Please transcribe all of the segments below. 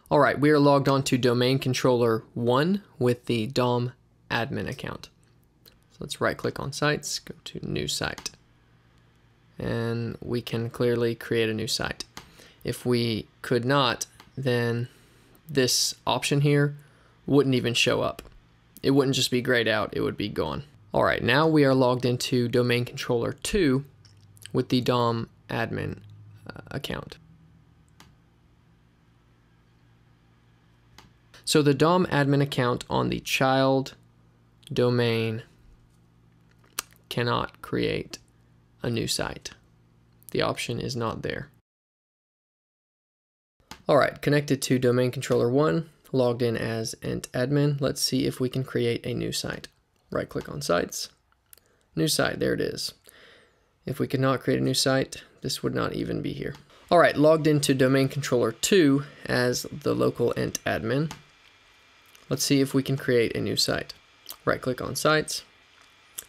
All right, we are logged on to domain controller 1 with the DomAdmin account. So let's right click on sites, go to new site, and we can clearly create a new site. If we could not, then this option here wouldn't even show up. It wouldn't just be grayed out, it would be gone. All right, now we are logged into domain controller 2 with the DomAdmin account. So the DomAdmin account on the child domain cannot create a new site. The option is not there. All right, connected to domain controller 1, logged in as EntAdmin. Let's see if we can create a new site. Right click on sites, new site, there it is. If we could not create a new site, this would not even be here. All right, logged into domain controller 2 as the local EntAdmin. Let's see if we can create a new site. Right click on sites,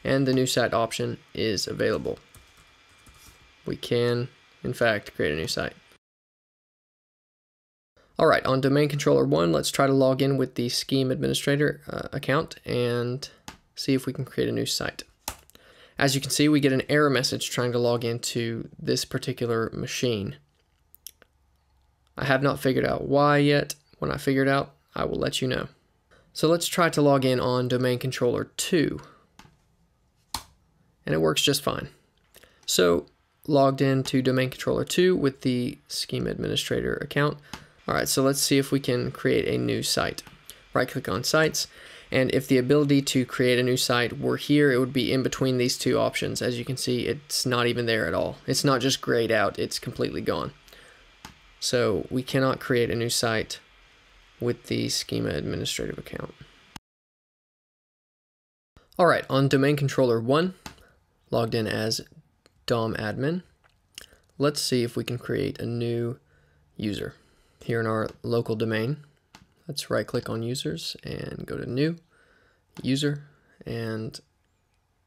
and the new site option is available. We can, in fact, create a new site. All right, on domain controller 1, let's try to log in with the Schema administrator account and see if we can create a new site. As you can see, we get an error message trying to log into this particular machine. I have not figured out why yet. When I figure it out, I will let you know. So let's try to log in on domain controller 2, and it works just fine. So logged into domain controller 2 with the Schema administrator account. All right, so let's see if we can create a new site. Right click on sites, and if the ability to create a new site were here, it would be in between these two options. As you can see, it's not even there at all. It's not just grayed out, it's completely gone. So we cannot create a new site with the Schema administrative account. All right, on domain controller 1, logged in as DomAdmin, let's see if we can create a new user. Here in our local domain, let's right click on users and go to new user, and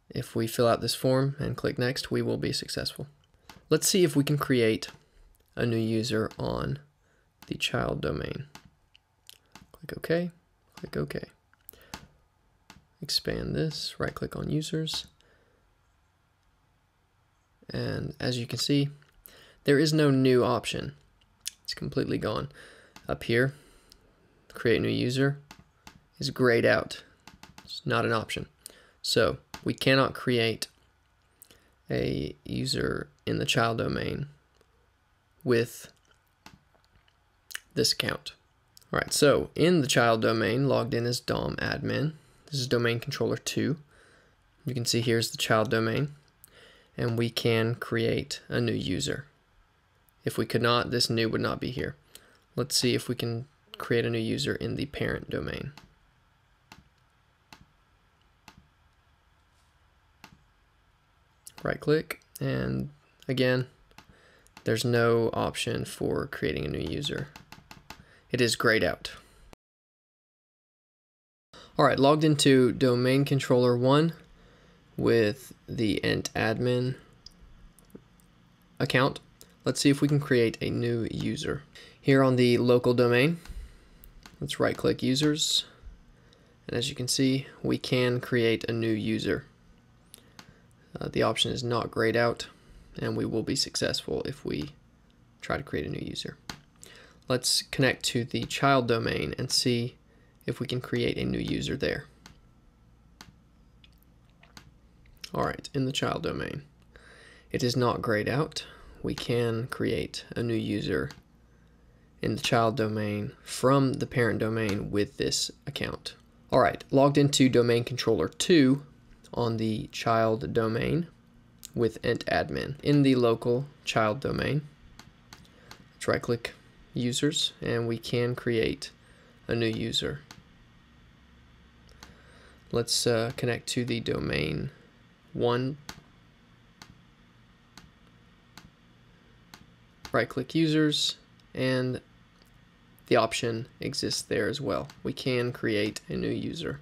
if we fill out this form and click next, we will be successful. Let's see if we can create a new user on the child domain. Click OK, click OK. Expand this, right click on users, and as you can see, there is no new option. It's completely gone. Up here, create new user is grayed out. It's not an option. So we cannot create a user in the child domain with this account. All right, so in the child domain, logged in as DomAdmin. This is domain controller 2. You can see here's the child domain, and we can create a new user. If we could not, this new would not be here. Let's see if we can create a new user in the parent domain. Right click, and again, there's no option for creating a new user. It is grayed out. All right, logged into domain controller 1 with the EntAdmin account. Let's see if we can create a new user. Here on the local domain, let's right click users, and as you can see, we can create a new user. The option is not grayed out, and we will be successful if we try to create a new user. Let's connect to the child domain and see if we can create a new user there. All right, in the child domain, it is not grayed out. We can create a new user in the child domain from the parent domain with this account. All right, logged into domain controller 2 on the child domain with EntAdmin. In the local child domain, let's right click users, and we can create a new user. Let's connect to the domain 1. Right click users, and the option exists there as well. We can create a new user.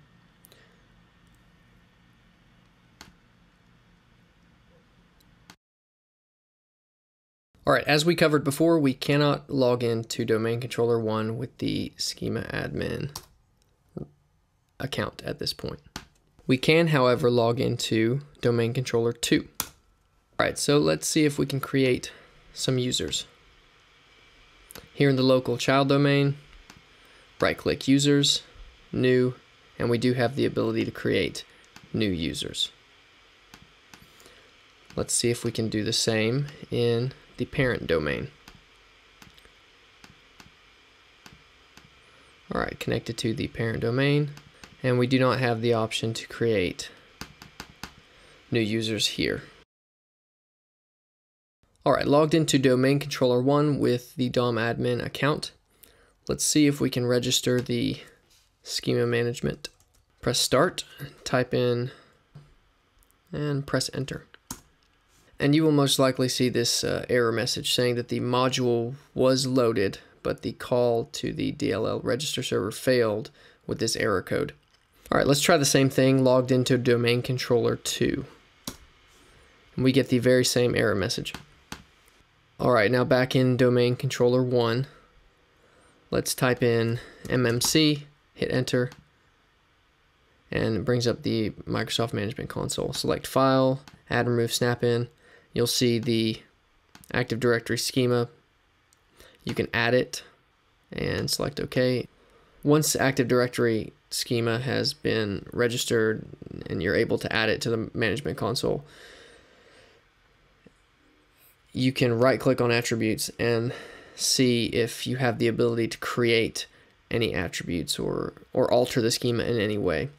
All right, as we covered before, we cannot log into Domain Controller 1 with the Schema admin account at this point. We can, however, log into Domain Controller 2. All right, so let's see if we can create some users. Here in the local child domain, right-click Users, New, and we do have the ability to create new users. Let's see if we can do the same in the parent domain. All right, connected to the parent domain, and we do not have the option to create new users here. All right, logged into Domain Controller 1 with the DomAdmin account. Let's see if we can register the schema management. Press Start, type in, and press Enter. And you will most likely see this error message saying that the module was loaded, but the call to the DLL register server failed with this error code. All right, let's try the same thing logged into Domain Controller 2. And we get the very same error message. All right, now back in Domain Controller 1, let's type in MMC, hit Enter, and it brings up the Microsoft Management Console. Select File, Add Remove Snap-in. You'll see the Active Directory schema. You can add it and select OK. Once Active Directory schema has been registered and you're able to add it to the Management Console, you can right-click on attributes and see if you have the ability to create any attributes or alter the schema in any way.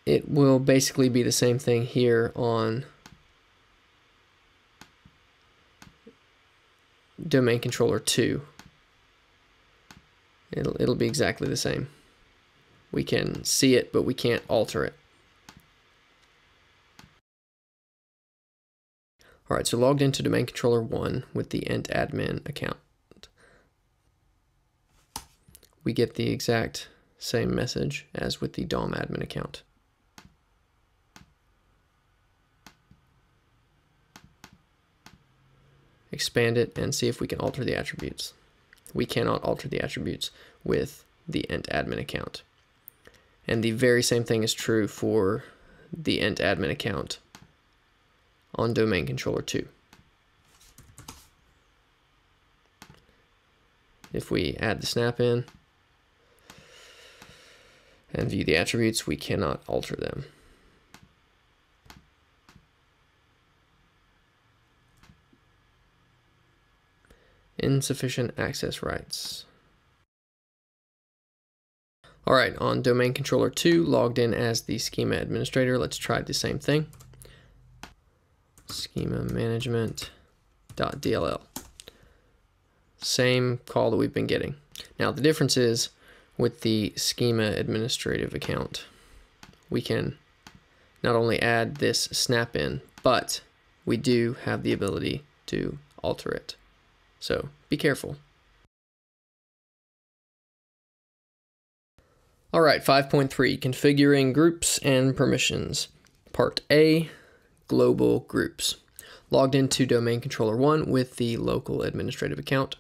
It will basically be the same thing here on Domain Controller 2. It'll be exactly the same. We can see it, but we can't alter it. All right, so logged into Domain Controller 1 with the EntAdmin account. We get the exact same message as with the DomAdmin account. Expand it and see if we can alter the attributes. We cannot alter the attributes with the EntAdmin account. And the very same thing is true for the EntAdmin account on Domain Controller 2. If we add the snap-in and view the attributes, we cannot alter them. Insufficient access rights. All right, on Domain Controller 2, logged in as the schema administrator, let's try the same thing. Schema management.dll. Same call that we've been getting. Now the difference is with the schema administrative account, we can not only add this snap-in, but we do have the ability to alter it. So be careful. All right, 5.3, configuring groups and permissions. Part A, global groups. Logged into Domain Controller 1 with the local administrative account.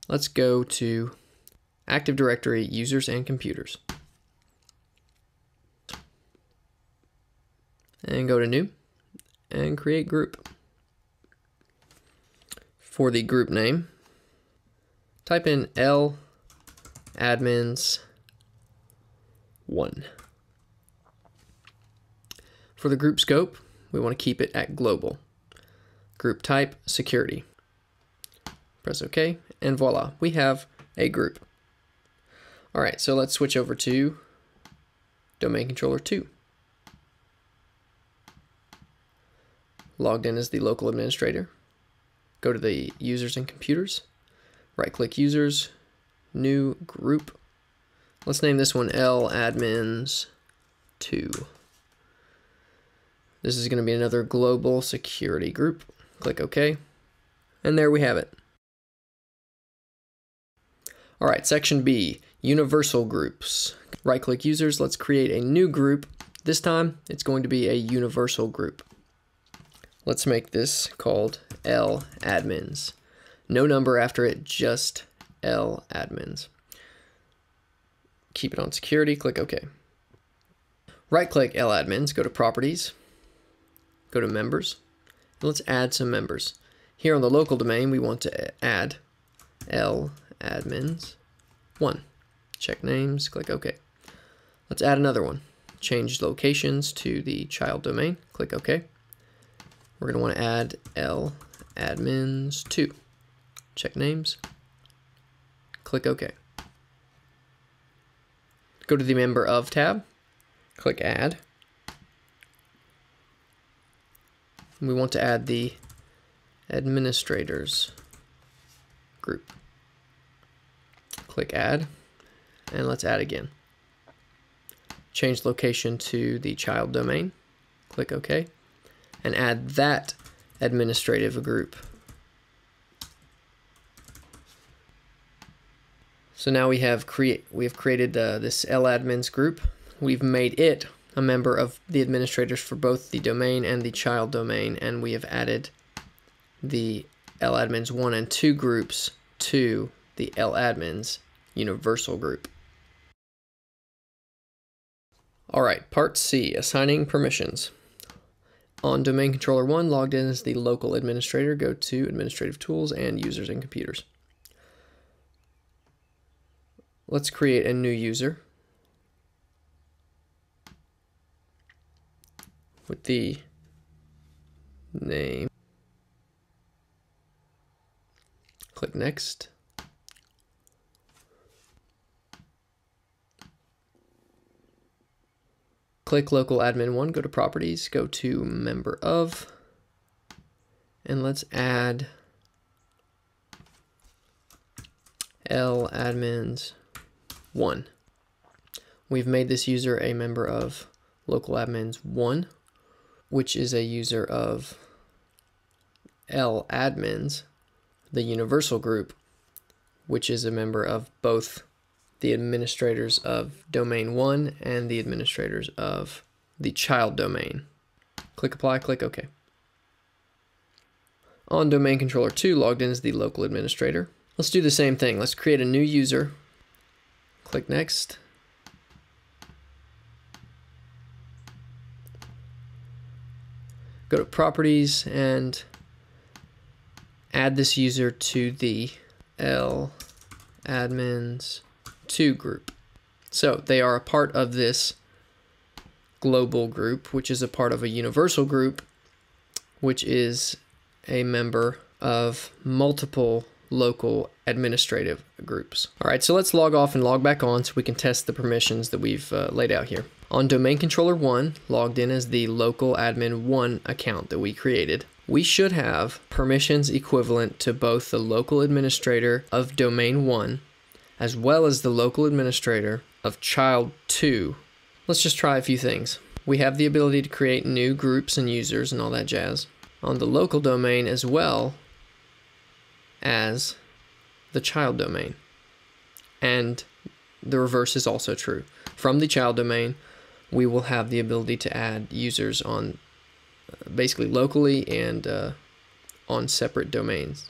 Let's go to Active Directory users and computers. And go to New and create group. For the group name, type in admins 1. For the group scope, we want to keep it at global. Group type, security. Press OK, and voila, we have a group. All right, so let's switch over to Domain Controller 2. Logged in as the local administrator. Go to the users and computers, right-click users, new group. Let's name this one admins 2. This is going to be another global security group. Click OK, and there we have it. All right, section B, universal groups. Right-click users, let's create a new group. This time, it's going to be a universal group. Let's make this called LAdmins. No number after it, just LAdmins. Keep it on security, click OK. Right-click LAdmins, go to Properties, go to Members, and let's add some members. Here on the local domain, we want to add LAdmins1. Check names, click OK. Let's add another one. Change locations to the child domain, click OK. We're going to want to add LAdmins2. Check names, click OK. Go to the Member Of tab, click Add. We want to add the Administrators group. Click Add, and let's add again. Change location to the child domain, click OK, and add that administrative group. So now we have created this LAdmins group. We've made it a member of the administrators for both the domain and the child domain, and we have added the LAdmins1 and 2 groups to the LAdmins universal group. Alright, part C, assigning permissions. On Domain Controller 1, logged in as the local administrator, go to Administrative Tools and Users and Computers. Let's create a new user with the name. Click Next. Click Local Admin 1, go to Properties, go to Member Of, and let's add LAdmins1. We've made this user a member of Local Admins 1, which is a user of LAdmins, the universal group, which is a member of both the administrators of domain 1 and the administrators of the child domain. Click Apply, click OK. On Domain Controller 2, logged in as the local administrator. Let's do the same thing. Let's create a new user. Click Next. Go to Properties and add this user to the LAdmins2 group. So they are a part of this global group, which is a part of a universal group, which is a member of multiple local administrative groups. All right, so let's log off and log back on so we can test the permissions that we've laid out here. On Domain Controller 1, logged in as the local admin 1 account that we created, we should have permissions equivalent to both the local administrator of domain 1 as well as the local administrator of child 2. Let's just try a few things. We have the ability to create new groups and users and all that jazz on the local domain as well as the child domain. And the reverse is also true. From the child domain, we will have the ability to add users on basically locally and on separate domains.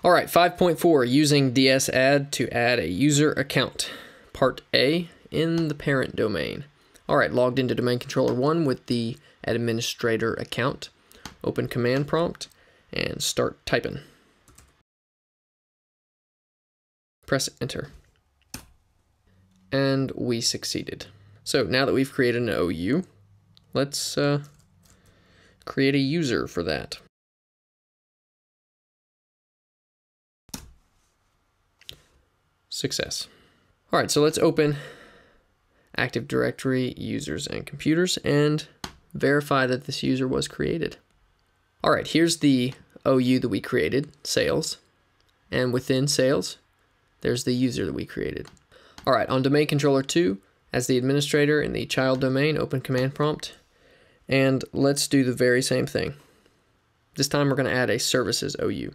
All right, 5.4, using dsadd to add a user account. Part A, in the parent domain. All right, logged into Domain Controller 1 with the administrator account. Open Command Prompt and start typing. Press Enter. And we succeeded. So now that we've created an OU, let's create a user for that. Success. All right, so let's open Active Directory, Users and Computers, and verify that this user was created. All right, here's the OU that we created, sales, and within sales, there's the user that we created. All right, on Domain Controller 2, as the administrator in the child domain, open Command Prompt, and let's do the very same thing. This time we're going to add a services OU.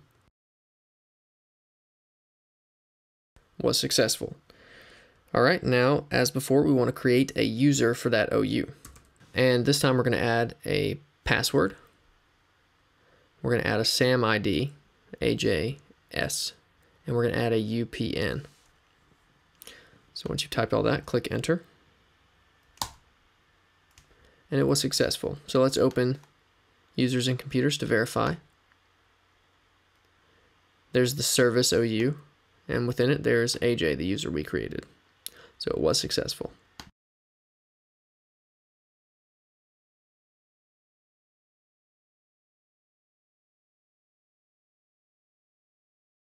Was successful. All right, now, as before, we want to create a user for that OU. And this time we're going to add a password. we're going to add a SAM ID, AJS, and we're going to add a UPN. So once you've typed all that, click enter. And it was successful. So let's open users and computers to verify. There's the service OU, and within it there's AJ, the user we created. So it was successful.